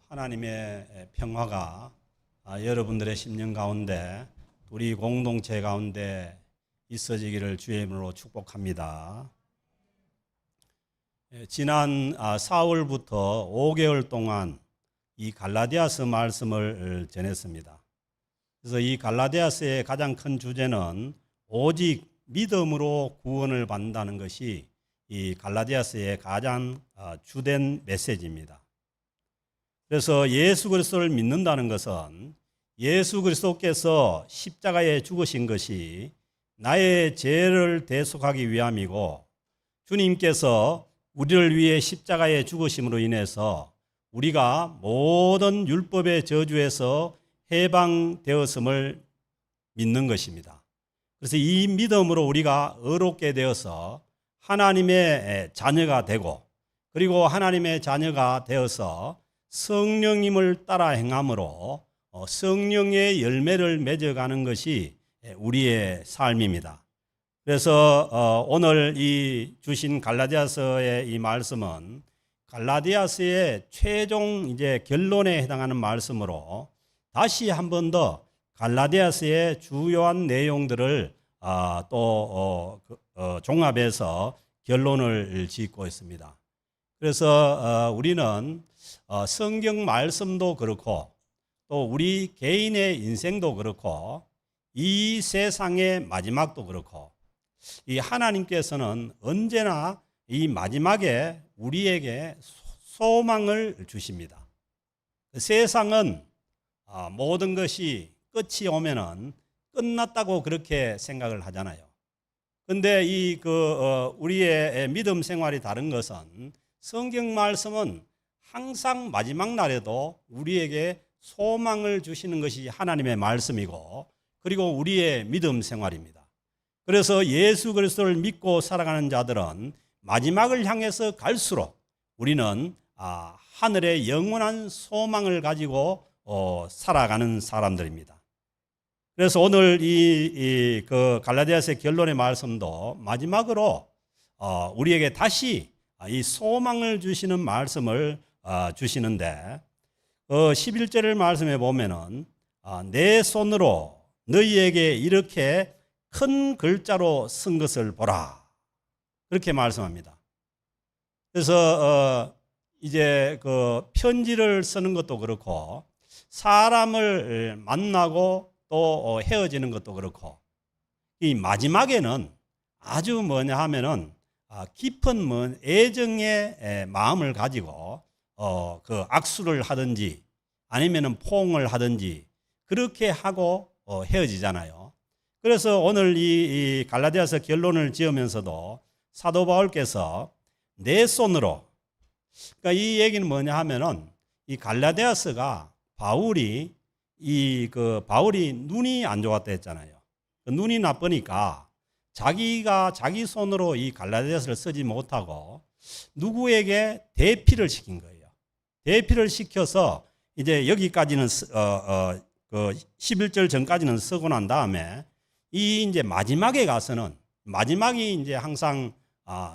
하나님의 평화가 여러분들의 심령 가운데 우리 공동체 가운데 있어지기를 주의 이름으로 축복합니다. 지난 4월부터 5개월 동안 이 갈라디아서 말씀을 전했습니다. 그래서 이 갈라디아서의 가장 큰 주제는 오직 믿음으로 구원을 받는다는 것이 이 갈라디아서의 가장 주된 메시지입니다. 그래서 예수 그리스도를 믿는다는 것은 예수 그리스도께서 십자가에 죽으신 것이 나의 죄를 대속하기 위함이고, 주님께서 우리를 위해 십자가에 죽으심으로 인해서 우리가 모든 율법의 저주에서 해방되었음을 믿는 것입니다. 그래서 이 믿음으로 우리가 의롭게 되어서 하나님의 자녀가 되고, 그리고 하나님의 자녀가 되어서 성령님을 따라 행함으로 성령의 열매를 맺어가는 것이 우리의 삶입니다. 그래서 오늘 이 주신 갈라디아서의 이 말씀은 갈라디아서의 최종 이제 결론에 해당하는 말씀으로 다시 한 번 더 갈라디아서의 주요한 내용들을 종합해서 결론을 짓고 있습니다. 그래서 우리는 성경 말씀도 그렇고 또 우리 개인의 인생도 그렇고 이 세상의 마지막도 그렇고 이 하나님께서는 언제나 이 마지막에 우리에게 소망을 주십니다. 세상은 모든 것이 끝이 오면은 끝났다고 그렇게 생각을 하잖아요. 근데 우리의 믿음 생활이 다른 것은 성경 말씀은 항상 마지막 날에도 우리에게 소망을 주시는 것이 하나님의 말씀이고, 그리고 우리의 믿음 생활입니다. 그래서 예수 그리스도를 믿고 살아가는 자들은 마지막을 향해서 갈수록 우리는 하늘의 영원한 소망을 가지고 살아가는 사람들입니다. 그래서 오늘 그 갈라디아서의 결론의 말씀도 마지막으로 우리에게 다시 이 소망을 주시는 말씀을 주시는데, 11절을 말씀해 보면은 내 손으로 너희에게 이렇게 큰 글자로 쓴 것을 보라, 그렇게 말씀합니다. 그래서 이제 그 편지를 쓰는 것도 그렇고 사람을 만나고 또 헤어지는 것도 그렇고 이 마지막에는 아주 뭐냐 하면은 깊은 애정의 마음을 가지고 그 악수를 하든지 아니면은 포옹을 하든지 그렇게 하고 헤어지잖아요. 그래서 오늘 이 갈라디아서 결론을 지으면서도 사도 바울께서 내 손으로, 그러니까 이 얘기는 뭐냐 하면은 이 갈라디아서가 바울이 눈이 안 좋았다 했잖아요. 눈이 나쁘니까 자기가 자기 손으로 이 갈라디아서를 쓰지 못하고 누구에게 대피를 시킨 거예요. 대피를 시켜서 이제 여기까지는 11절 전까지는 쓰고 난 다음에 이 이제 마지막에 가서는, 마지막이 이제 항상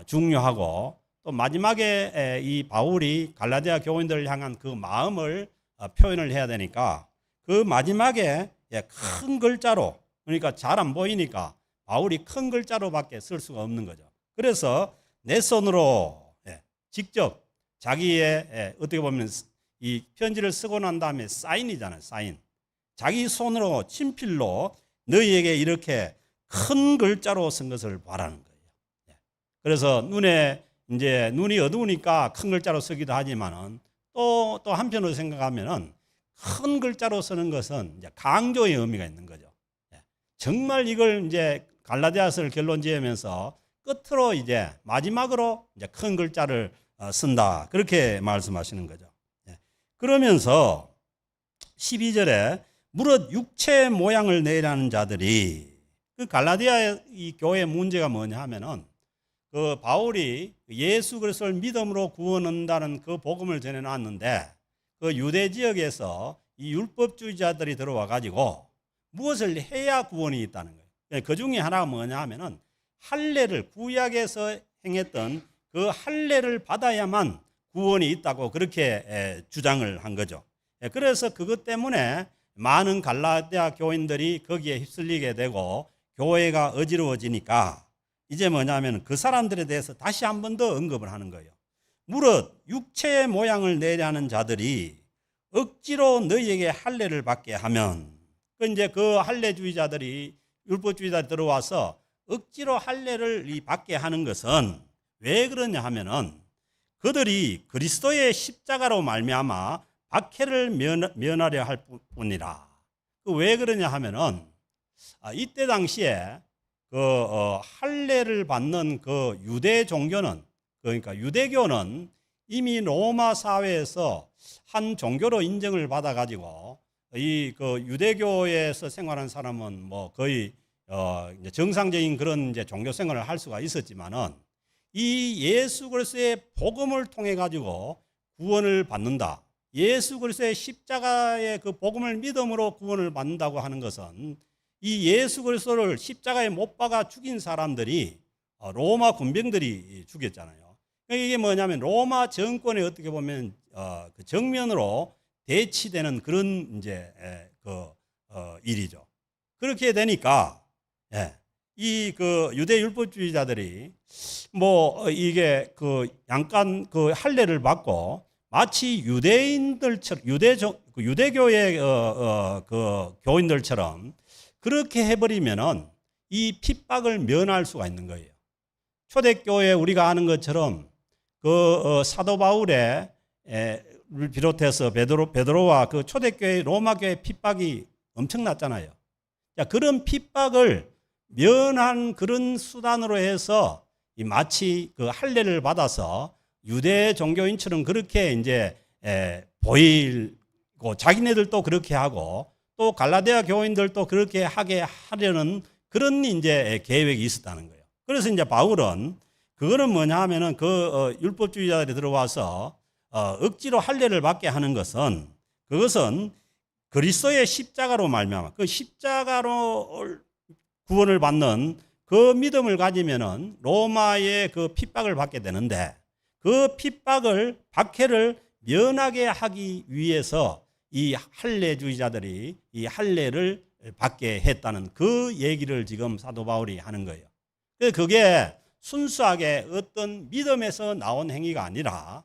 중요하고 또 마지막에 이 바울이 갈라디아 교인들을 향한 그 마음을 표현을 해야 되니까 그 마지막에 큰 글자로, 그러니까 잘 안 보이니까 바울이 큰 글자로밖에 쓸 수가 없는 거죠. 그래서 내 손으로 직접 자기의 어떻게 보면 이 편지를 쓰고 난 다음에 사인이잖아요. 사인. 자기 손으로 친필로 너희에게 이렇게 큰 글자로 쓴 것을 바라는 거예요. 그래서 눈이 어두우니까 큰 글자로 쓰기도 하지만은 또 한편으로 생각하면은 큰 글자로 쓰는 것은 이제 강조의 의미가 있는 거죠. 정말 이걸 이제 갈라디아서를 결론 지으면서 끝으로 이제 마지막으로 이제 큰 글자를 쓴다, 그렇게 말씀하시는 거죠. 그러면서 12절에 무릇 육체 모양을 내라는 자들이, 그 갈라디아 이 교회의 문제가 뭐냐 하면은 그 바울이 예수 그리스도를 믿음으로 구원 얻는다는 그 복음을 전해 놨는데 그 유대 지역에서 이 율법주의자들이 들어와 가지고 무엇을 해야 구원이 있다는 거예요. 그 중에 하나가 뭐냐 하면은 할례를, 구약에서 행했던 그 할례를 받아야만 구원이 있다고 그렇게 주장을 한 거죠. 그래서 그것 때문에 많은 갈라디아 교인들이 거기에 휩쓸리게 되고 교회가 어지러워지니까 이제 뭐냐면 그 사람들에 대해서 다시 한 번 더 언급을 하는 거예요. 무릇 육체의 모양을 내려 하는 자들이 억지로 너희에게 할례를 받게 하면, 이제 그 할례주의자들이, 율법주의자들이 들어와서 억지로 할례를 받게 하는 것은 왜 그러냐 하면은 그들이 그리스도의 십자가로 말미암아 박해를 면하려 할 뿐이라. 왜 그러냐 하면은 이때 당시에 할례를 받는 그 유대 종교는, 그러니까 유대교는 이미 로마 사회에서 한 종교로 인정을 받아 가지고 이 유대교에서 생활한 사람은 뭐 거의 이제 정상적인 그런 이제 종교 생활을 할 수가 있었지만은 이 예수 그리스도의 복음을 통해 가지고 구원을 받는다. 예수 그리스도의 십자가의 그 복음을 믿음으로 구원을 받는다고 하는 것은 이 예수 그리스도를 십자가에 못 박아 죽인 사람들이 로마 군병들이 죽였잖아요. 이게 뭐냐면 로마 정권에 어떻게 보면 그 정면으로 대치되는 그런 이제 일이죠. 그렇게 되니까 이 유대 율법주의자들이 뭐 이게 약간 할례를 받고 마치 유대인들처럼 유대교의 교인들처럼 그렇게 해버리면은 이 핍박을 면할 수가 있는 거예요. 초대교회 우리가 아는 것처럼 사도 바울의 비롯해서 베드로와 그 초대교회 로마교회 핍박이 엄청났잖아요. 그런 핍박을 면한 그런 수단으로 해서 마치 그 할례를 받아서 유대 종교인처럼 그렇게 이제 보이고 자기네들도 그렇게 하고 또 갈라디아 교인들도 그렇게 하게 하려는 그런 이제 계획이 있었다는 거예요. 그래서 이제 바울은 그거는 뭐냐 하면은 율법주의자들이 들어와서 억지로 할례를 받게 하는 것은 그것은 그리스도의 십자가로 말미암아 그 십자가로 구원을 받는 그 믿음을 가지면은 로마의 그 핍박을 받게 되는데 그 핍박을 박해를 면하게 하기 위해서 이 할례주의자들이 이 할례를 받게 했다는 그 얘기를 지금 사도 바울이 하는 거예요. 그게 순수하게 어떤 믿음에서 나온 행위가 아니라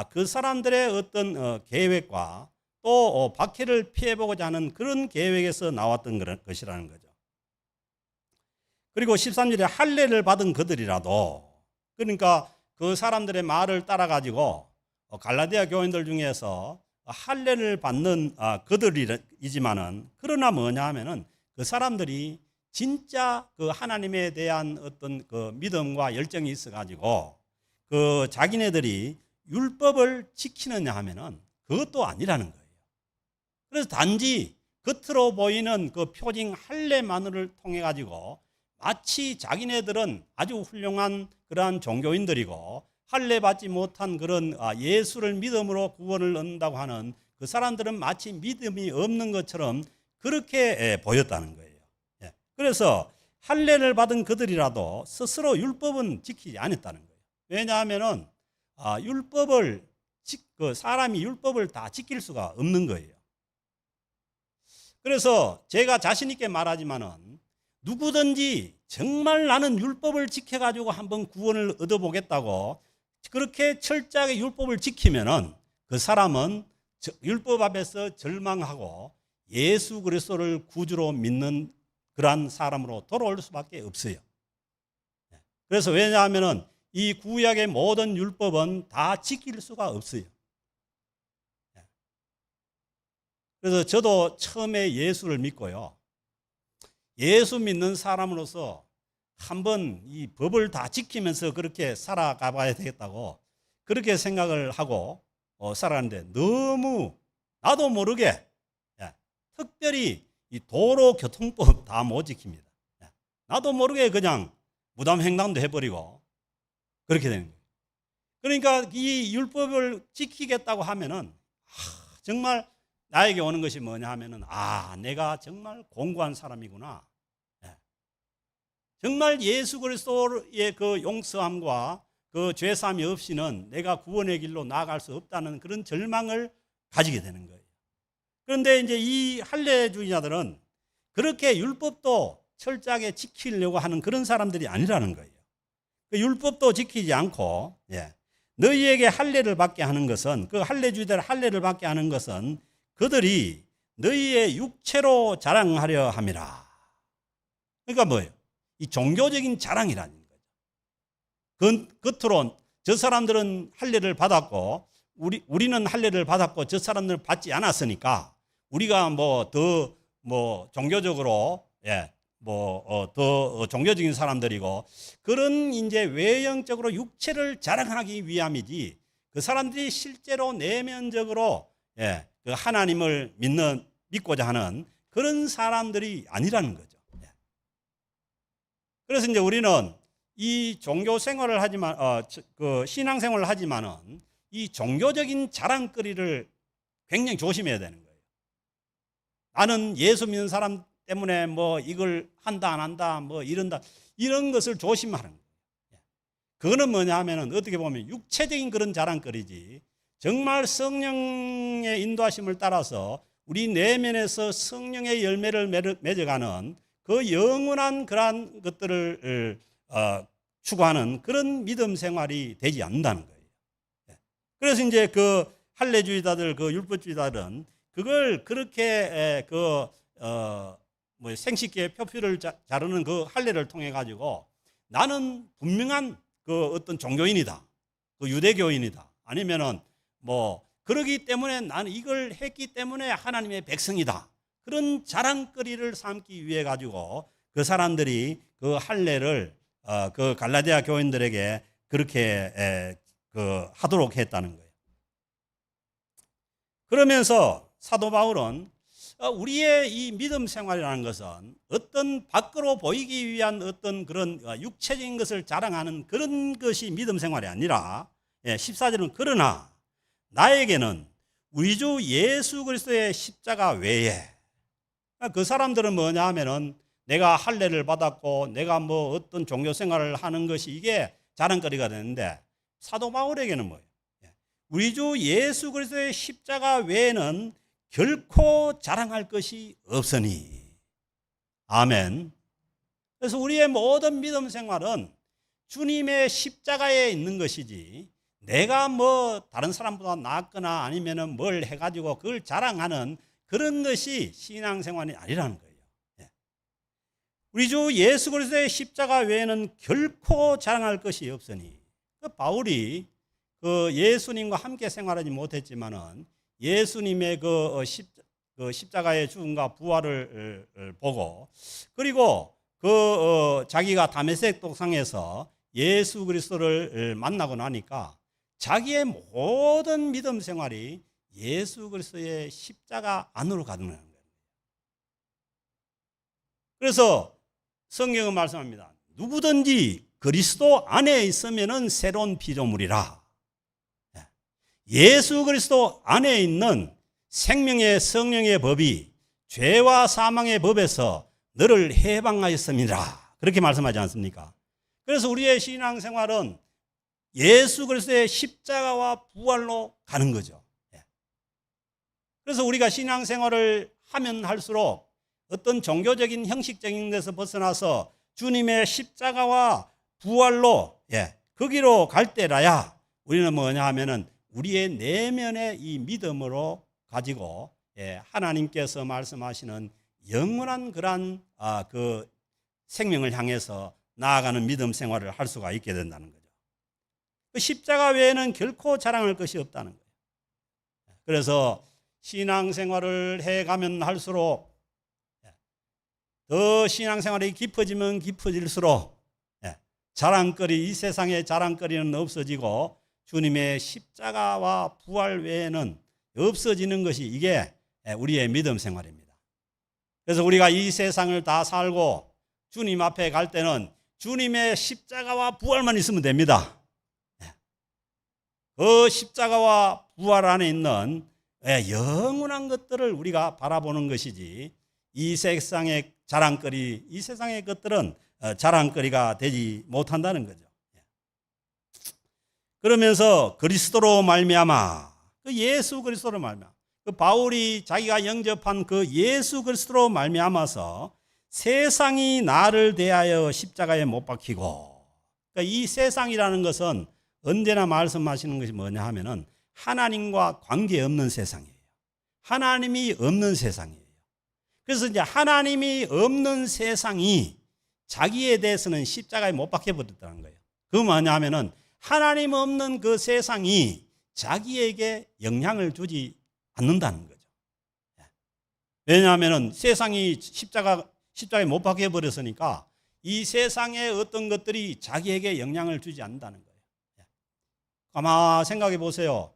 그 사람들의 어떤 계획과 또 박해를 피해보고자 하는 그런 계획에서 나왔던 것이라는 거죠. 그리고 13절에 할례를 받은 그들이라도, 그러니까 그 사람들의 말을 따라 가지고 갈라디아 교인들 중에서 할례를 받는 그들이지만은 그러나 뭐냐 하면은 그 사람들이 진짜 그 하나님에 대한 어떤 그 믿음과 열정이 있어 가지고 그 자기네들이 율법을 지키느냐 하면은 그것도 아니라는 거예요. 그래서 단지 겉으로 보이는 그 표징 할례만을 통해 가지고 마치 자기네들은 아주 훌륭한 그러한 종교인들이고 할례 받지 못한 그런 예수를 믿음으로 구원을 얻는다고 하는 그 사람들은 마치 믿음이 없는 것처럼 그렇게 보였다는 거예요. 그래서 할례를 받은 그들이라도 스스로 율법은 지키지 않았다는 거예요. 왜냐하면은 사람이 율법을 다 지킬 수가 없는 거예요. 그래서 제가 자신 있게 말하지만은 누구든지 정말 나는 율법을 지켜가지고 한번 구원을 얻어보겠다고 그렇게 철저하게 율법을 지키면은 그 사람은 율법 앞에서 절망하고 예수 그리스도를 구주로 믿는 그러한 사람으로 돌아올 수밖에 없어요. 그래서 왜냐하면은 이 구약의 모든 율법은 다 지킬 수가 없어요. 그래서 저도 처음에 예수를 믿고요. 예수 믿는 사람으로서 한번 이 법을 다 지키면서 그렇게 살아가 봐야 되겠다고 그렇게 생각을 하고 살았는데 너무 나도 모르게 특별히 이 도로교통법 다 못 지킵니다. 나도 모르게 그냥 무단횡단도 해버리고 그렇게 되는 거예요. 그러니까 이 율법을 지키겠다고 하면은 정말 나에게 오는 것이 뭐냐 하면은 내가 정말 공고한 사람이구나. 정말 예수 그리스도의 그 용서함과 그 죄사함이 없이는 내가 구원의 길로 나아갈 수 없다는 그런 절망을 가지게 되는 거예요. 그런데 이제 이 할례주의자들은 그렇게 율법도 철저하게 지키려고 하는 그런 사람들이 아니라는 거예요. 그 율법도 지키지 않고 너희에게 할례를 받게 하는 것은, 그 할례주의자들 할례를 받게 하는 것은 그들이 너희의 육체로 자랑하려 함이라. 그러니까 뭐예요? 이 종교적인 자랑이라는 거죠. 겉으로 저 사람들은 할례를 받았고 우리는 할례를 받았고 저 사람들은 받지 않았으니까 우리가 더 종교적으로 더 종교적인 사람들이고, 그런 이제 외형적으로 육체를 자랑하기 위함이지, 그 사람들이 실제로 내면적으로 그 하나님을 믿고자 하는 그런 사람들이 아니라는 거죠. 그래서 이제 우리는 이 종교 생활을 하지만 그 신앙 생활을 하지만은 이 종교적인 자랑거리를 굉장히 조심해야 되는 거예요. 나는 예수 믿는 사람 때문에 이걸 한다 안 한다 이런다, 이런 것을 조심하는 거예요. 그거는 뭐냐 하면은 어떻게 보면 육체적인 그런 자랑거리지, 정말 성령의 인도하심을 따라서 우리 내면에서 성령의 열매를 맺어가는 그 영원한 그러한 것들을 추구하는 그런 믿음 생활이 되지 않는다는 거예요. 그래서 이제 그 할례주의자들, 그 율법주의자들은 그걸 그렇게 생식기의 표피를 자르는 그 할례를 통해 가지고 나는 분명한 그 어떤 종교인이다, 그 유대교인이다, 아니면은 그러기 때문에 나는 이걸 했기 때문에 하나님의 백성이다, 그런 자랑거리를 삼기 위해 가지고 그 사람들이 그 할례를 그 갈라디아 교인들에게 그렇게 하도록 했다는 거예요. 그러면서 사도 바울은 우리의 이 믿음 생활이라는 것은 어떤 밖으로 보이기 위한 어떤 그런 육체적인 것을 자랑하는 그런 것이 믿음 생활이 아니라, 14절은 그러나 나에게는 우리 주 예수 그리스도의 십자가 외에, 그 사람들은 뭐냐 하면은 내가 할례를 받았고 내가 어떤 종교 생활을 하는 것이 이게 자랑거리가 되는데, 사도 바울에게는 뭐예요? 우리 주 예수 그리스도의 십자가 외에는 결코 자랑할 것이 없으니. 아멘. 그래서 우리의 모든 믿음 생활은 주님의 십자가에 있는 것이지, 내가 다른 사람보다 낫거나 아니면은 뭘 해가지고 그걸 자랑하는 그런 것이 신앙생활이 아니라는 거예요. 우리 주 예수 그리스도의 십자가 외에는 결코 자랑할 것이 없으니, 그 바울이 그 예수님과 함께 생활하지 못했지만은 예수님의 그 십자가의 죽음과 부활을 보고, 그리고 자기가 다메섹 동상에서 예수 그리스도를 만나고 나니까 자기의 모든 믿음 생활이 예수 그리스도의 십자가 안으로 가는 거예요. 그래서 성경은 말씀합니다. 누구든지 그리스도 안에 있으면은 새로운 피조물이라. 예수 그리스도 안에 있는 생명의 성령의 법이 죄와 사망의 법에서 너를 해방하였습니다. 그렇게 말씀하지 않습니까? 그래서 우리의 신앙생활은 예수 그리스도의 십자가와 부활로 가는 거죠. 그래서 우리가 신앙생활을 하면 할수록 어떤 종교적인 형식적인 데서 벗어나서 주님의 십자가와 부활로 거기로 갈 때라야 우리는 뭐냐 하면은 우리의 내면의 이 믿음으로 가지고 하나님께서 말씀하시는 영원한 그러한 그 생명을 향해서 나아가는 믿음 생활을 할 수가 있게 된다는 거죠. 그 십자가 외에는 결코 자랑할 것이 없다는 거예요. 그래서 신앙생활을 해가면 할수록 더 신앙생활이 깊어지면 깊어질수록 자랑거리, 이 세상의 자랑거리는 없어지고 주님의 십자가와 부활 외에는 없어지는 것이 이게 우리의 믿음 생활입니다. 그래서 우리가 이 세상을 다 살고 주님 앞에 갈 때는 주님의 십자가와 부활만 있으면 됩니다. 그 십자가와 부활 안에 있는 영원한 것들을 우리가 바라보는 것이지, 이 세상의 자랑거리, 이 세상의 것들은 자랑거리가 되지 못한다는 거죠. 그러면서 그리스도로 말미암아, 그 예수 그리스도로 말미암아, 그 바울이 자기가 영접한 그 예수 그리스도로 말미암아서 세상이 나를 대하여 십자가에 못 박히고, 그러니까 이 세상이라는 것은 언제나 말씀하시는 것이 뭐냐 하면은 하나님과 관계없는 세상이에요. 하나님이 없는 세상이에요. 그래서 이제 하나님이 없는 세상이 자기에 대해서는 십자가에 못 박혀버렸다는 거예요. 그 뭐냐 하면은 하나님 없는 그 세상이 자기에게 영향을 주지 않는다는 거죠. 왜냐하면은 세상이 십자가에 못 박혀버렸으니까 이 세상의 어떤 것들이 자기에게 영향을 주지 않는다는 거예요. 아마 생각해 보세요.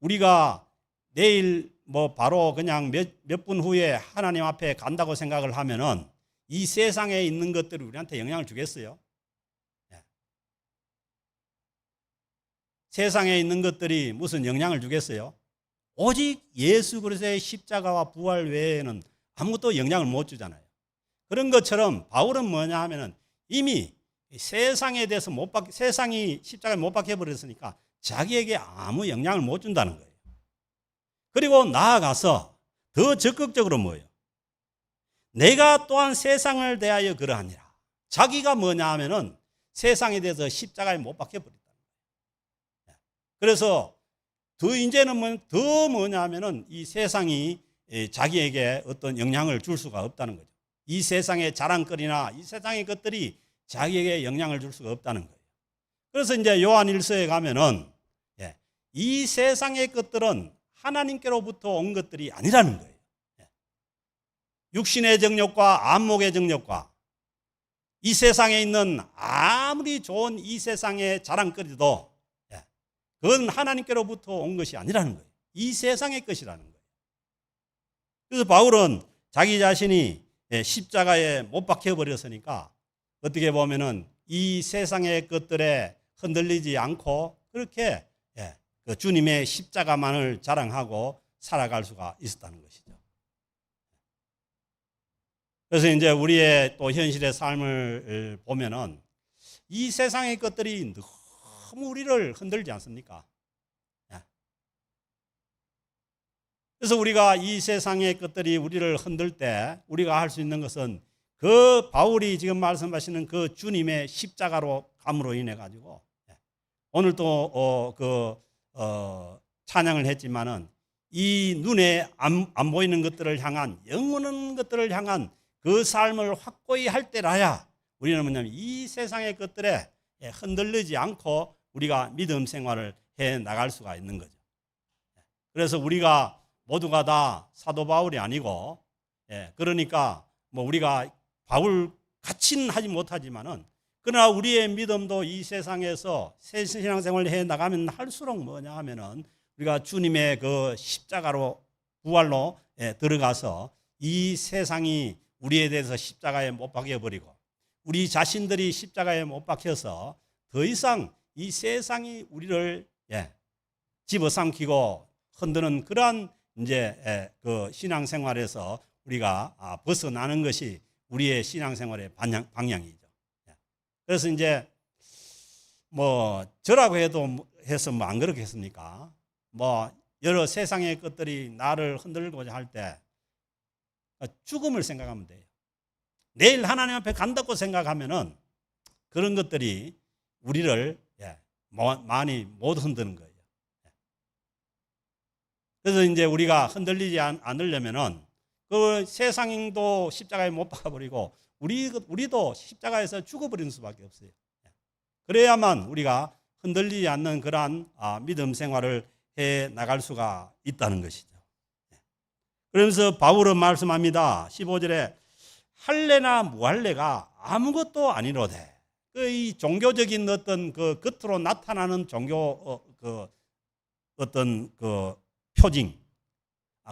우리가 내일 뭐 바로 그냥 몇 분 후에 하나님 앞에 간다고 생각을 하면은 이 세상에 있는 것들이 우리한테 영향을 주겠어요? 세상에 있는 것들이 무슨 영향을 주겠어요? 오직 예수 그리스도의 십자가와 부활 외에는 아무것도 영향을 못 주잖아요. 그런 것처럼 바울은 뭐냐 하면은 이미 세상에 대해서 세상이 십자가에 못 박혀 버렸으니까 자기에게 아무 영향을 못 준다는 거예요. 그리고 나아가서 더 적극적으로 뭐예요? 내가 또한 세상을 대하여 그러하니라. 자기가 뭐냐 하면은 세상에 대해서 십자가에 못 박혀 버렸다는 거예요. 그래서 이제는 더 뭐냐 하면은 이 세상이 자기에게 어떤 영향을 줄 수가 없다는 거죠. 이 세상의 자랑거리나 이 세상의 것들이 자기에게 영향을 줄 수가 없다는 거예요. 그래서 이제 요한 1서에 가면은 이 세상의 것들은 하나님께로부터 온 것들이 아니라는 거예요. 육신의 정욕과 안목의 정욕과 이 세상에 있는 아무리 좋은 이 세상의 자랑거리도 그건 하나님께로부터 온 것이 아니라는 거예요. 이 세상의 것이라는 거예요. 그래서 바울은 자기 자신이 십자가에 못 박혀 버렸으니까 어떻게 보면은 이 세상의 것들에 흔들리지 않고 그렇게 그 주님의 십자가만을 자랑하고 살아갈 수가 있었다는 것이죠. 그래서 이제 우리의 또 현실의 삶을 보면은 이 세상의 것들이 너무 우리를 흔들지 않습니까? 그래서 우리가 이 세상의 것들이 우리를 흔들 때 우리가 할 수 있는 것은 그 바울이 지금 말씀하시는 그 주님의 십자가로 감으로 인해 가지고 오늘 또 찬양을 했지만은 이 눈에 안 보이는 것들을 향한 영원한 것들을 향한 그 삶을 확고히 할 때라야 우리는 뭐냐면 이 세상의 것들에 흔들리지 않고 우리가 믿음 생활을 해 나갈 수가 있는 거죠. 그래서 우리가 모두가 다 사도 바울이 아니고 그러니까 뭐 우리가 바울 같이는 하지 못하지만은 그러나 우리의 믿음도 이 세상에서 새 신앙생활을 해 나가면 할수록 뭐냐 하면은 우리가 주님의 그 십자가로 부활로 들어가서 이 세상이 우리에 대해서 십자가에 못 박혀 버리고 우리 자신들이 십자가에 못 박혀서 더 이상 이 세상이 우리를 집어삼키고 흔드는 그러한 이제 그 신앙생활에서 우리가 벗어나는 것이 우리의 신앙생활의 방향이죠. 그래서 이제 뭐 저라고 해서 뭐 안 그렇겠습니까? 뭐 여러 세상의 것들이 나를 흔들고자 할 때 죽음을 생각하면 돼요. 내일 하나님 앞에 간다고 생각하면은 그런 것들이 우리를 많이 못 흔드는 거예요. 그래서 이제 우리가 흔들리지 않으려면은 그 세상도 십자가에 못 박아버리고 우리도 십자가에서 죽어버리는 수밖에 없어요. 그래야만 우리가 흔들리지 않는 그러한 믿음 생활을 해 나갈 수가 있다는 것이죠. 그러면서 바울은 말씀합니다. 15절에 할례나 무할례가 아무것도 아니로되 이 종교적인 어떤 그 겉으로 나타나는 종교 어떤 그 표징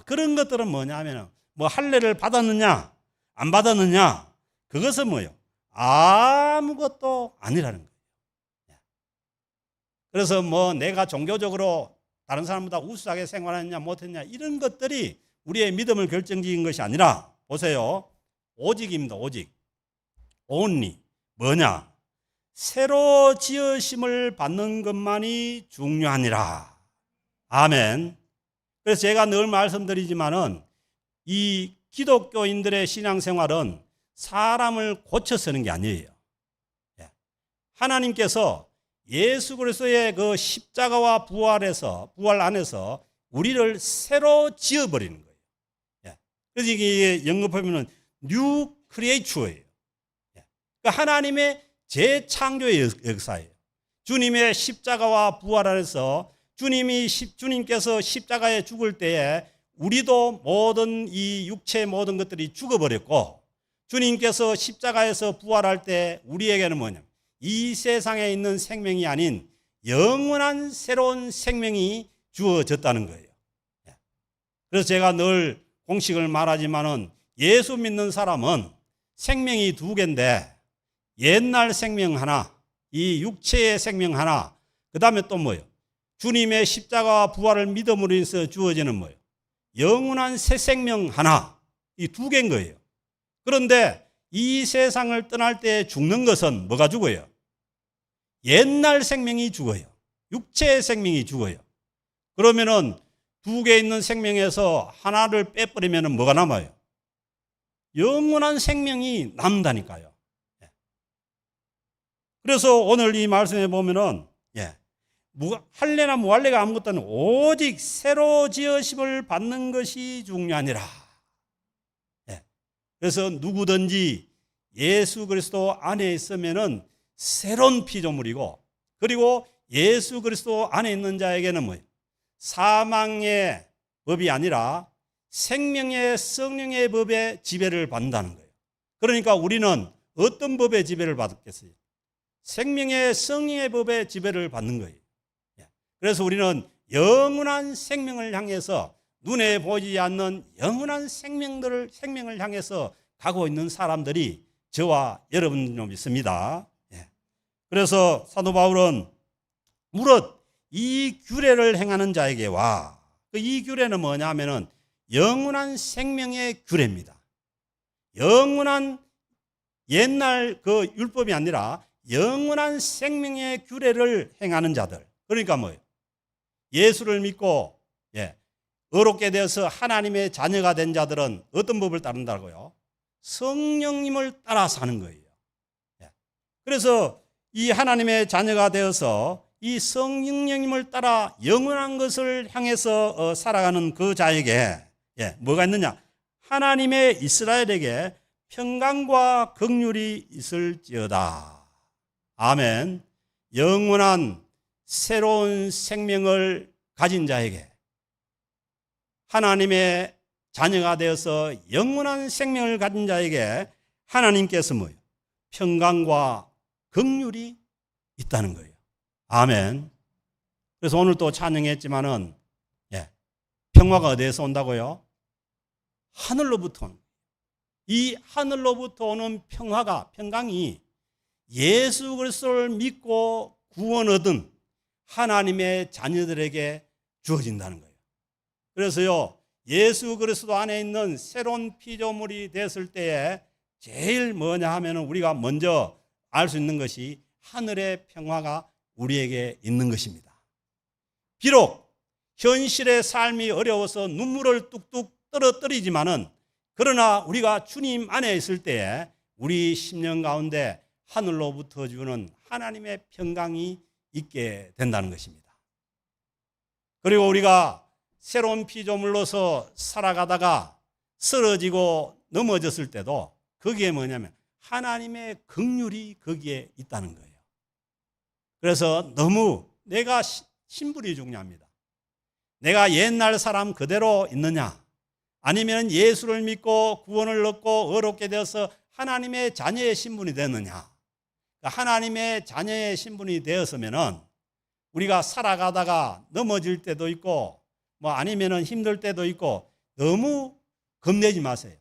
그런 것들은 뭐냐면은 뭐 할례를 받았느냐 안 받았느냐 그것은 뭐예요? 아무것도 아니라는 거예요. 그래서 뭐 내가 종교적으로 다른 사람보다 우수하게 생활했냐 못했냐 이런 것들이 우리의 믿음을 결정짓는 것이 아니라 보세요. 오직입니다. 오직. only 뭐냐? 새로 지으심을 받는 것만이 중요하니라. 아멘. 그래서 제가 늘 말씀드리지만은 이 기독교인들의 신앙생활은 사람을 고쳐 쓰는 게 아니에요. 하나님께서 예수 그리스도의 그 십자가와 부활 안에서 우리를 새로 지어버리는 거예요. 그래서 이게 영어 표현은 뉴 크리에이처예요. 하나님의 재창조의 역사예요. 주님의 십자가와 부활 안에서 주님께서 십자가에 죽을 때에 우리도 모든 이 육체의 모든 것들이 죽어버렸고, 주님께서 십자가에서 부활할 때 우리에게는 뭐냐면 이 세상에 있는 생명이 아닌 영원한 새로운 생명이 주어졌다는 거예요. 그래서 제가 늘 공식을 말하지만은 예수 믿는 사람은 생명이 두 개인데, 옛날 생명 하나, 이 육체의 생명 하나, 그 다음에 또 뭐예요? 주님의 십자가와 부활을 믿음으로 인해서 주어지는 뭐예요? 영원한 새 생명 하나, 이 두 개인 거예요. 그런데 이 세상을 떠날 때 죽는 것은 뭐가 죽어요? 옛날 생명이 죽어요. 육체의 생명이 죽어요. 그러면은 두 개 있는 생명에서 하나를 빼버리면 뭐가 남아요? 영원한 생명이 남다니까요. 그래서 오늘 이 말씀에 보면은 할례나 무할례가 아무것도 아니고 오직 새로 지으심을 받는 것이 중요하니라. 그래서 누구든지 예수 그리스도 안에 있으면은 새로운 피조물이고, 그리고 예수 그리스도 안에 있는 자에게는 뭐예요? 사망의 법이 아니라 생명의 성령의 법의 지배를 받는다는 거예요. 그러니까 우리는 어떤 법의 지배를 받겠어요? 생명의 성령의 법의 지배를 받는 거예요. 그래서 우리는 영원한 생명을 향해서, 눈에 보이지 않는 영원한 생명을 향해서 가고 있는 사람들이 저와 여러분으로 믿습니다. 그래서 사도 바울은 무릇 이 규례를 행하는 자에게와, 이 규례는 뭐냐면은 영원한 생명의 규례입니다. 영원한 옛날 그 율법이 아니라 영원한 생명의 규례를 행하는 자들. 그러니까 뭐예요? 예수를 믿고 의롭게 되어서 하나님의 자녀가 된 자들은 어떤 법을 따른다고요? 성령님을 따라 사는 거예요. 그래서 이 하나님의 자녀가 되어서 이 성령님을 따라 영원한 것을 향해서 살아가는 그 자에게 뭐가 있느냐? 하나님의 이스라엘에게 평강과 긍휼이 있을지어다. 아멘. 영원한 새로운 생명을 가진 자에게, 하나님의 자녀가 되어서 영원한 생명을 가진 자에게 하나님께서 뭐예요? 평강과 긍휼이 있다는 거예요. 아멘. 그래서 오늘 또 찬양했지만은 평화가 어디에서 온다고요? 하늘로부터 오는 거예요. 이 하늘로부터 오는 평강이 예수 그리스도를 믿고 구원 얻은 하나님의 자녀들에게 주어진다는 거예요. 그래서요, 예수 그리스도 안에 있는 새로운 피조물이 됐을 때에 제일 뭐냐 하면은 우리가 먼저 알 수 있는 것이 하늘의 평화가 우리에게 있는 것입니다. 비록 현실의 삶이 어려워서 눈물을 뚝뚝 떨어뜨리지만은, 그러나 우리가 주님 안에 있을 때에 우리 심령 가운데 하늘로부터 주는 하나님의 평강이 있게 된다는 것입니다. 그리고 우리가 새로운 피조물로서 살아가다가 쓰러지고 넘어졌을 때도 거기에 뭐냐면 하나님의 긍휼이 거기에 있다는 거예요. 그래서 너무 내가 신분이 중요합니다. 내가 옛날 사람 그대로 있느냐, 아니면 예수를 믿고 구원을 얻고 의롭게 되어서 하나님의 자녀의 신분이 되느냐. 하나님의 자녀의 신분이 되었으면은 우리가 살아가다가 넘어질 때도 있고 아니면은 힘들 때도 있고 너무 겁내지 마세요.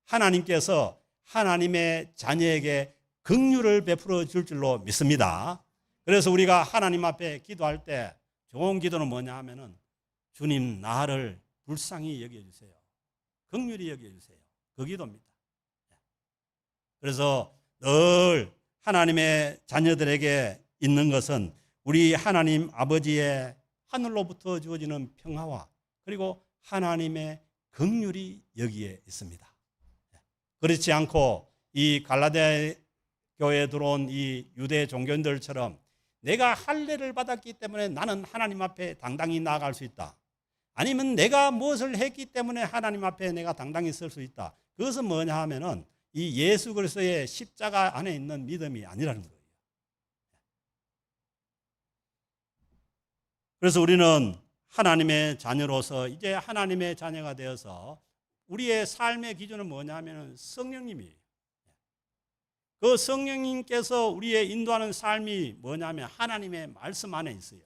하나님께서 하나님의 자녀에게 긍휼을 베풀어 줄 줄로 믿습니다. 그래서 우리가 하나님 앞에 기도할 때 좋은 기도는 뭐냐 하면은 주님 나를 불쌍히 여겨주세요. 긍휼히 여겨주세요. 그 기도입니다. 그래서 늘 하나님의 자녀들에게 있는 것은 우리 하나님 아버지의 하늘로부터 주어지는 평화와 그리고 하나님의 긍휼이 여기에 있습니다. 그렇지 않고 이 갈라디아 교회에 들어온 이 유대 종교인들처럼 내가 할례를 받았기 때문에 나는 하나님 앞에 당당히 나아갈 수 있다. 아니면 내가 무엇을 했기 때문에 하나님 앞에 내가 당당히 설 수 있다. 그것은 뭐냐 하면은 이 예수 그리스도의 십자가 안에 있는 믿음이 아니라는 거예요. 그래서 우리는 하나님의 자녀로서 이제 하나님의 자녀가 되어서 우리의 삶의 기준은 뭐냐 하면은 성령님이에요. 그 성령님께서 우리의 인도하는 삶이 뭐냐면 하나님의 말씀 안에 있어요.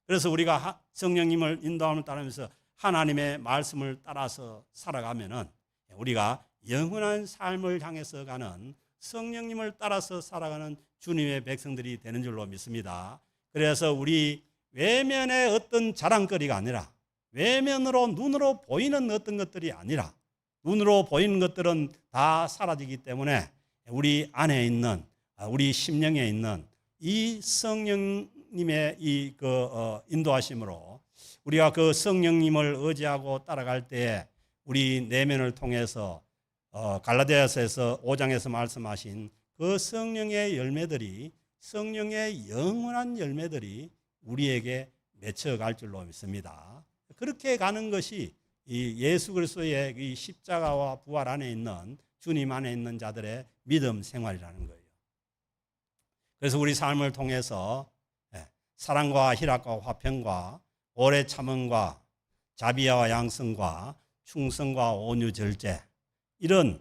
그래서 우리가 성령님을 인도함을 따르면서 하나님의 말씀을 따라서 살아가면은 우리가 영원한 삶을 향해서 가는 성령님을 따라서 살아가는 주님의 백성들이 되는 줄로 믿습니다. 그래서 우리 외면의 어떤 자랑거리가 아니라 외면으로 눈으로 보이는 어떤 것들이 아니라 눈으로 보이는 것들은 다 사라지기 때문에 우리 안에 있는 우리 심령에 있는 이 성령님의 이 인도하심으로 우리가 그 성령님을 의지하고 따라갈 때에 우리 내면을 통해서 갈라디아서에서 5장에서 말씀하신 그 성령의 열매들이 성령의 영원한 열매들이 우리에게 맺혀갈 줄로 믿습니다. 그렇게 가는 것이 이 예수 그리스도의 이 십자가와 부활 안에 있는 주님 안에 있는 자들의 믿음 생활이라는 거예요. 그래서 우리 삶을 통해서 사랑과 희락과 화평과 오래 참음과 자비와 양성과 충성과 온유 절제 이런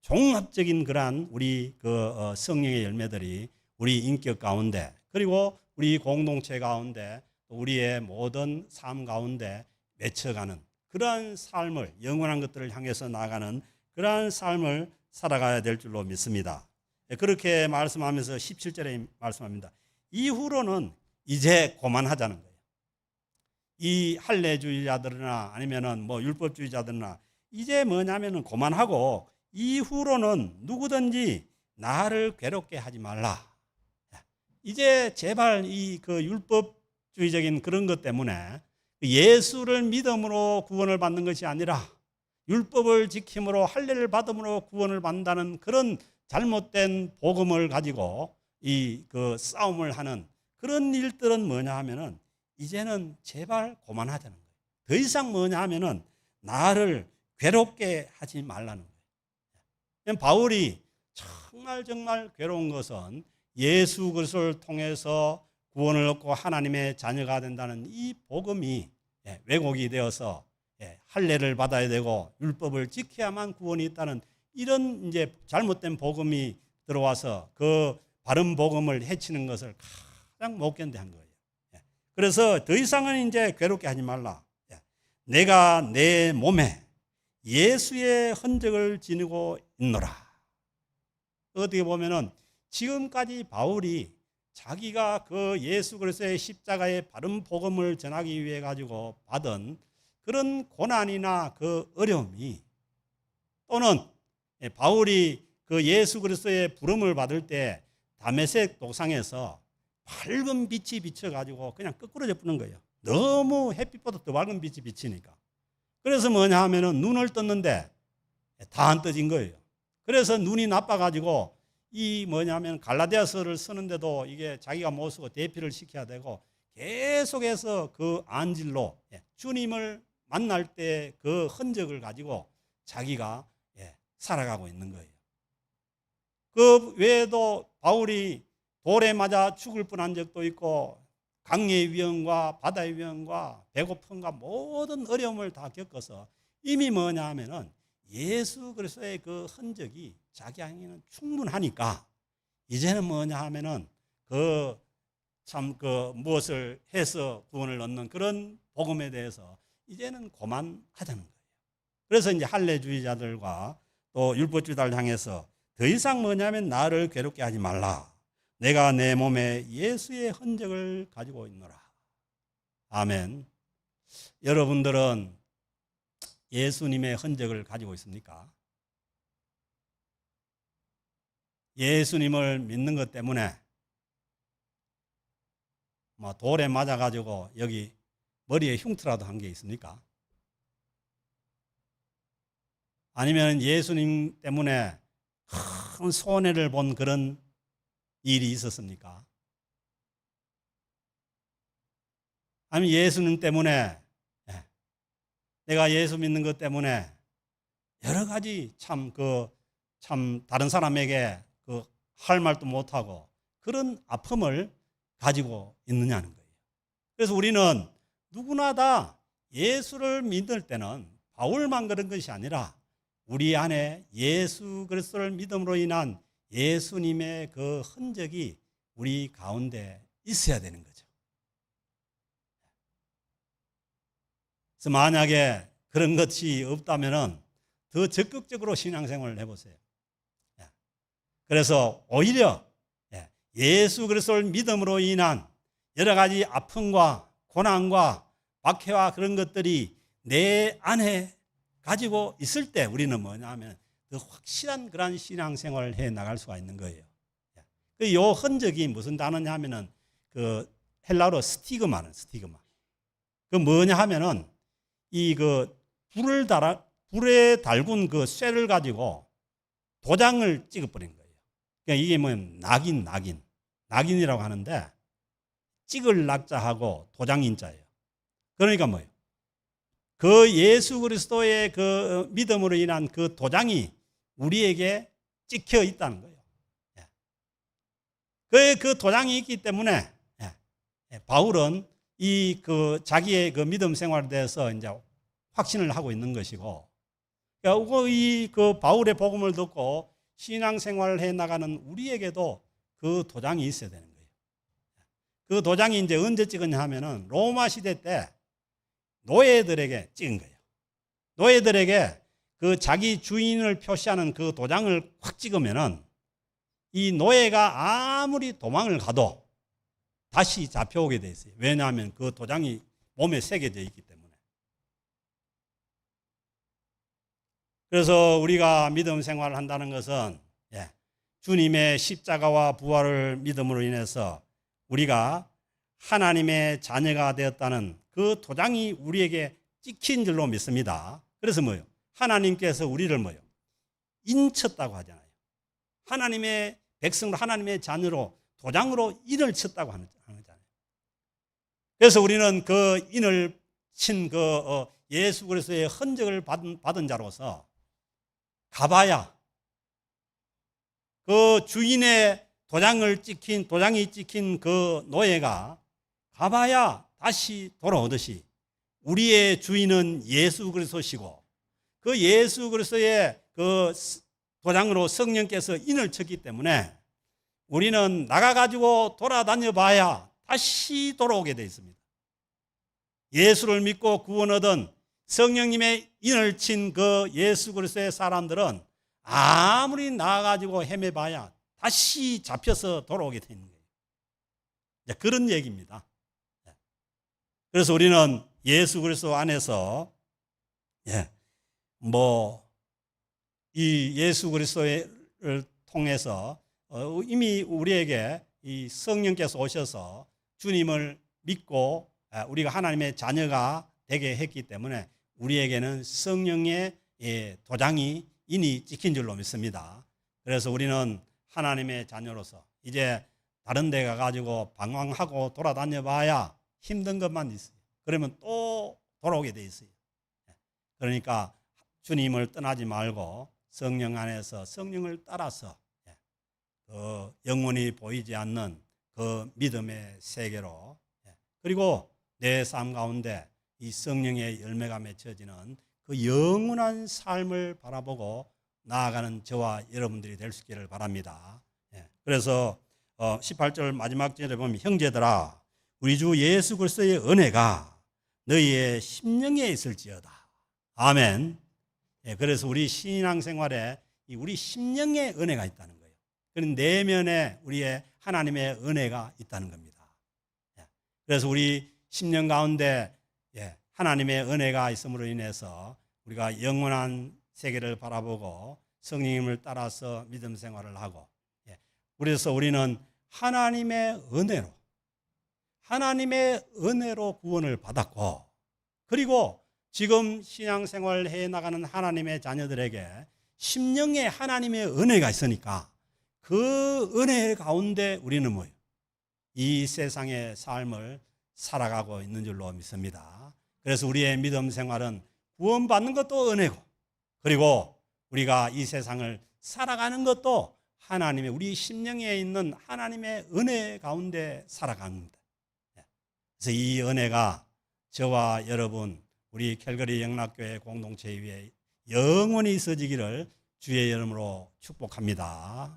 종합적인 그러한 우리 성령의 열매들이 우리 인격 가운데 그리고 우리 공동체 가운데 우리의 모든 삶 가운데 맺혀가는 그러한 삶을 영원한 것들을 향해서 나아가는 그러한 삶을 살아가야 될 줄로 믿습니다. 그렇게 말씀하면서 17절에 말씀합니다. 이후로는 이제 그만하자는 거예요. 이 할례주의자들이나 아니면은 율법주의자들이나 이제 뭐냐면은 그만하고 이후로는 누구든지 나를 괴롭게 하지 말라. 이제 제발 이 율법주의적인 그런 것 때문에 예수를 믿음으로 구원을 받는 것이 아니라 율법을 지킴으로 할례를 받음으로 구원을 받는다는 그런 잘못된 복음을 가지고 이 싸움을 하는 그런 일들은 뭐냐 하면은 이제는 제발 그만하자는 거예요. 더 이상 뭐냐 하면은 나를 괴롭게 하지 말라는 거예요. 바울이 정말 괴로운 것은 예수 그리스도를 통해서 구원을 얻고 하나님의 자녀가 된다는 이 복음이 왜곡이 되어서 할례를 받아야 되고 율법을 지켜야만 구원이 있다는 이런 이제 잘못된 복음이 들어와서 그 바른 복음을 해치는 것을 가장 못 견뎌한 거예요. 그래서 더 이상은 이제 괴롭게 하지 말라. 내가 내 몸에 예수의 흔적을 지니고 있노라. 어떻게 보면은 지금까지 바울이 자기가 그 예수 그리스도의 십자가의 바른 복음을 전하기 위해 가지고 받은 그런 고난이나 그 어려움이 또는 바울이 그 예수 그리스도의 부름을 받을 때 다메섹 도상에서 밝은 빛이 비쳐가지고 그냥 거꾸러져 뿌는 거예요. 너무 햇빛보다 더 밝은 빛이 비치니까. 그래서 뭐냐 하면은 눈을 떴는데 다 안 떠진 거예요. 그래서 눈이 나빠가지고 이 뭐냐면 갈라디아서를 쓰는데도 이게 자기가 못 쓰고 대피를 시켜야 되고 계속해서 그 안질로 주님을 만날 때 그 흔적을 가지고 자기가 살아가고 있는 거예요. 그 외에도 바울이 돌에 맞아 죽을 뻔한 적도 있고 강의 위험과 바다의 위험과 배고픔과 모든 어려움을 다 겪어서 이미 뭐냐 하면은 예수 그리스도의 그 흔적이 자기 안에는 충분하니까 이제는 뭐냐 하면은 무엇을 해서 구원을 얻는 그런 복음에 대해서 이제는 그만하자는 거예요. 그래서 이제 할례주의자들과 또 율법주의자를 향해서 더 이상 뭐냐면 나를 괴롭게 하지 말라. 내가 내 몸에 예수의 흔적을 가지고 있노라. 아멘. 여러분들은 예수님의 흔적을 가지고 있습니까? 예수님을 믿는 것 때문에 뭐 돌에 맞아가지고 여기 머리에 흉터라도 한 게 있습니까? 아니면 예수님 때문에 큰 손해를 본 그런 일이 있었습니까? 아니면 예수님 때문에 내가 예수 믿는 것 때문에 여러 가지 참 다른 사람에게 할 말도 못하고 그런 아픔을 가지고 있느냐는 거예요. 그래서 우리는 누구나 다 예수를 믿을 때는 바울만 그런 것이 아니라 우리 안에 예수 그리스도를 믿음으로 인한 예수님의 그 흔적이 우리 가운데 있어야 되는 거죠. 그래서 만약에 그런 것이 없다면 더 적극적으로 신앙생활을 해보세요. 그래서 오히려 예수 그리스도를 믿음으로 인한 여러 가지 아픔과 고난과 박해와 그런 것들이 내 안에 가지고 있을 때 우리는 뭐냐면 더 확실한 그런 신앙생활을 해 나갈 수가 있는 거예요. 그 흔적이 무슨 단어냐 하면은 그 헬라어로 스티그마는 스티그마. 그 뭐냐 하면은 불에 달군 그 쇠를 가지고 도장을 찍어버린 거예요. 그러니까 이게 낙인이라고 하는데 찍을 낙자하고 도장 인자예요. 그러니까 뭐예요? 그 예수 그리스도의 그 믿음으로 인한 그 도장이 우리에게 찍혀 있다는 거예요. 그 도장이 있기 때문에 바울은 자기의 그 믿음 생활에 대해서 이제 확신을 하고 있는 것이고, 그 바울의 복음을 듣고 신앙생활을 해 나가는 우리에게도 그 도장이 있어야 되는 거예요. 그 도장이 이제 언제 찍었냐 하면은 로마 시대 때 노예들에게 찍은 거예요. 노예들에게 그 자기 주인을 표시하는 그 도장을 확 찍으면은 이 노예가 아무리 도망을 가도 다시 잡혀오게 돼 있어요. 왜냐하면 그 도장이 몸에 새겨져 있기 때문에. 그래서 우리가 믿음 생활을 한다는 것은 주님의 십자가와 부활을 믿음으로 인해서 우리가 하나님의 자녀가 되었다는 그 도장이 우리에게 찍힌 줄로 믿습니다. 그래서 뭐예요? 하나님께서 우리를 뭐예요? 인쳤다고 하잖아요. 하나님의 백성으로 하나님의 자녀로 도장으로 인을 쳤다고 하는 거잖아요. 그래서 우리는 그 인을 친 예수 그리스도의 흔적을 받은 자로서 가봐야 그 주인의 도장이 찍힌 그 노예가 가봐야 다시 돌아오듯이 우리의 주인은 예수 그리스도시고 그 예수 그리스도의 그 도장으로 성령께서 인을 쳤기 때문에 우리는 나가가지고 돌아다녀 봐야 다시 돌아오게 되어 있습니다. 예수를 믿고 구원 얻은 성령님의 인을 친 그 예수 그리스도의 사람들은 아무리 나가가지고 헤매봐야 다시 잡혀서 돌아오게 되는 거예요. 그런 얘기입니다. 그래서 우리는 예수 그리스도 안에서 이 예수 그리스도를 통해서 이미 우리에게 이 성령께서 오셔서 주님을 믿고 우리가 하나님의 자녀가 되게 했기 때문에 우리에게는 성령의 도장이 인이 찍힌 줄로 믿습니다. 그래서 우리는 하나님의 자녀로서 이제 다른 데 가가지고 방황하고 돌아다녀 봐야 힘든 것만 있어요. 그러면 또 돌아오게 돼 있어요. 그러니까 주님을 떠나지 말고 성령 안에서 성령을 따라서 영원히 보이지 않는 그 믿음의 세계로, 그리고 내 삶 가운데 이 성령의 열매가 맺혀지는 그 영원한 삶을 바라보고 나아가는 저와 여러분들이 될 수 있기를 바랍니다. 그래서 18절 마지막 절에 보면 형제들아 우리 주 예수 그리스도의 은혜가 너희의 심령에 있을지어다. 아멘. 그래서 우리 신앙생활에 우리 심령에 은혜가 있다는 거예요. 그런 내면에 우리의 하나님의 은혜가 있다는 겁니다. 그래서 우리 심령 가운데 하나님의 은혜가 있음으로 인해서 우리가 영원한 세계를 바라보고 성령님을 따라서 믿음 생활을 하고 그래서 우리는 하나님의 은혜로 구원을 받았고, 그리고 지금 신앙생활 해 나가는 하나님의 자녀들에게 심령에 하나님의 은혜가 있으니까 그 은혜 가운데 우리는 뭐예요? 이 세상의 삶을 살아가고 있는 줄로 믿습니다. 그래서 우리의 믿음 생활은 구원받는 것도 은혜고, 그리고 우리가 이 세상을 살아가는 것도 하나님의, 우리 심령에 있는 하나님의 은혜 가운데 살아가는 겁니다. 그래서 이 은혜가 저와 여러분, 우리 캘거리 영락교회 공동체 위에 영원히 있어지기를 주의 이름으로 축복합니다.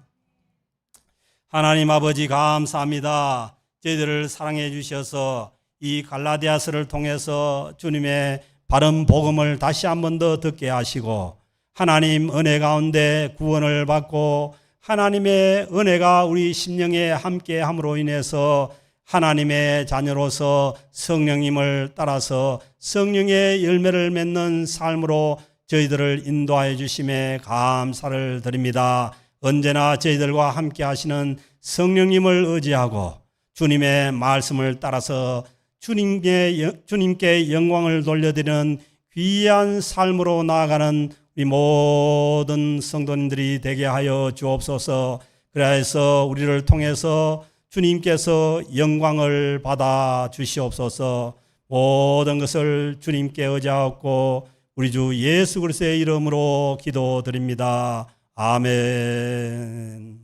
하나님 아버지 감사합니다. 저희들을 사랑해 주셔서 이 갈라디아서를 통해서 주님의 바른 복음을 다시 한 번 더 듣게 하시고, 하나님 은혜 가운데 구원을 받고 하나님의 은혜가 우리 심령에 함께 함으로 인해서 하나님의 자녀로서 성령님을 따라서 성령의 열매를 맺는 삶으로 저희들을 인도하여 주심에 감사를 드립니다. 언제나 저희들과 함께 하시는 성령님을 의지하고 주님의 말씀을 따라서 주님께 영광을 돌려드리는 귀한 삶으로 나아가는 우리 모든 성도님들이 되게 하여 주옵소서. 그래서 우리를 통해서 주님께서 영광을 받아 주시옵소서. 모든 것을 주님께 의지하고 우리 주 예수 그리스도의 이름으로 기도드립니다. 아멘.